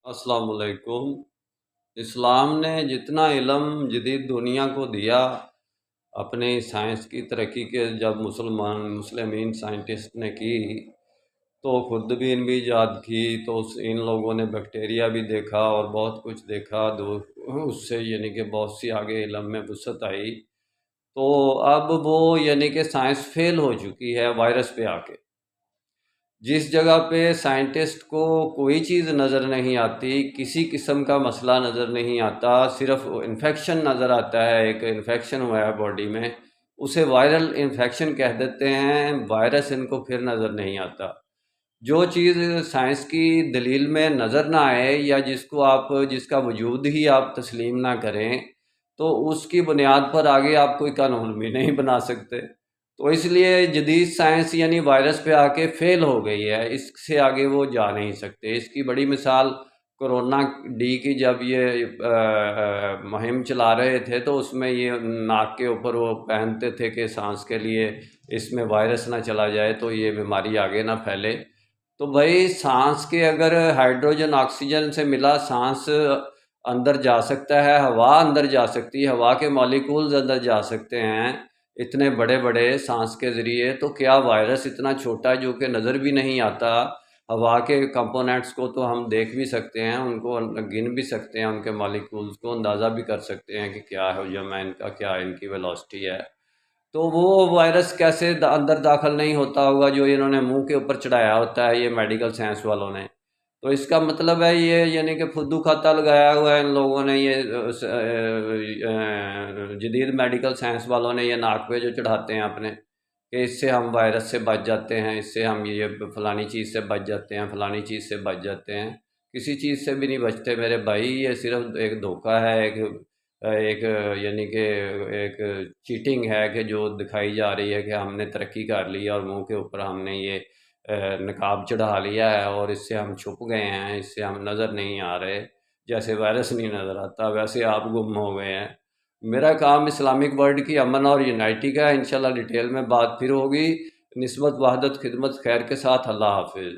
अस्सलाम वालेकुम। इस्लाम ने जितना इल्म जदीद दुनिया को दिया, अपने साइंस की तरक्की के जब मुस्लिमीन साइंटिस्ट ने की, तो खुर्दबीन भी ईजाद की, तो इन लोगों ने बैक्टीरिया भी देखा और बहुत कुछ देखा। उससे यानी कि बहुत सी आगे इल्म में वसअत आई। तो अब वो यानी कि साइंस फेल हो चुकी है वायरस पे आके। जिस जगह पे साइंटिस्ट को कोई चीज़ नज़र नहीं आती, किसी किस्म का मसला नज़र नहीं आता, सिर्फ इन्फेक्शन नज़र आता है, एक इन्फेक्शन हुआ है बॉडी में, उसे वायरल इन्फेक्शन कह देते हैं। वायरस इनको फिर नज़र नहीं आता। जो चीज़ साइंस की दलील में नज़र ना आए या जिसका वजूद ही आप तस्लीम ना करें, तो उसकी बुनियाद पर आगे आप कोई कानून भी नहीं बना सकते। तो इसलिए जदीद साइंस यानी वायरस पे आके फेल हो गई है, इससे आगे वो जा नहीं सकते। इसकी बड़ी मिसाल कोरोना डी की, जब ये मुहिम चला रहे थे, तो उसमें ये नाक के ऊपर वो पहनते थे कि सांस के लिए इसमें वायरस ना चला जाए, तो ये बीमारी आगे ना फैले। तो भाई सांस के अगर हाइड्रोजन ऑक्सीजन से मिला सांस अंदर जा सकता है, हवा अंदर जा सकती है, हवा के मॉलिक्यूल्स अंदर जा सकते हैं इतने बड़े बड़े सांस के ज़रिए, तो क्या वायरस इतना छोटा जो कि नज़र भी नहीं आता? हवा के कंपोनेंट्स को तो हम देख भी सकते हैं, उनको गिन भी सकते हैं, उनके मॉलिक्यूल्स को अंदाज़ा भी कर सकते हैं कि क्या हजम है इनका, क्या इनकी वेलोसिटी है। तो वो वायरस कैसे अंदर दाखिल नहीं होता होगा जो इन्होंने मुंह के ऊपर चढ़ाया होता है ये मेडिकल साइंस वालों ने? तो इसका मतलब है ये यानी कि फुद्दू खाता लगाया हुआ है इन लोगों ने, ये जदीद मेडिकल साइंस वालों ने, ये नाक पे जो चढ़ाते हैं अपने कि इससे हम वायरस से बच जाते हैं, इससे हम ये फ़लानी चीज़ से बच जाते हैं, फ़लानी चीज़ से बच जाते हैं। किसी चीज़ से भी नहीं बचते मेरे भाई, ये सिर्फ एक धोखा है, एक यानी कि एक चीटिंग है कि जो दिखाई जा रही है कि हमने तरक्की कर ली है और मुंह के ऊपर हमने ये नकाब चढ़ा लिया है और इससे हम छुप गए हैं, इससे हम नज़र नहीं आ रहे। जैसे वायरस नहीं नज़र आता, वैसे आप गुम हो गए हैं। मेरा काम इस्लामिक वर्ल्ड की अमन और यूनाइटी का है। इंशाल्लाह डिटेल में बात फिर होगी। निस्बत वहदत खिदमत खैर के साथ। अल्लाह हाफिज़।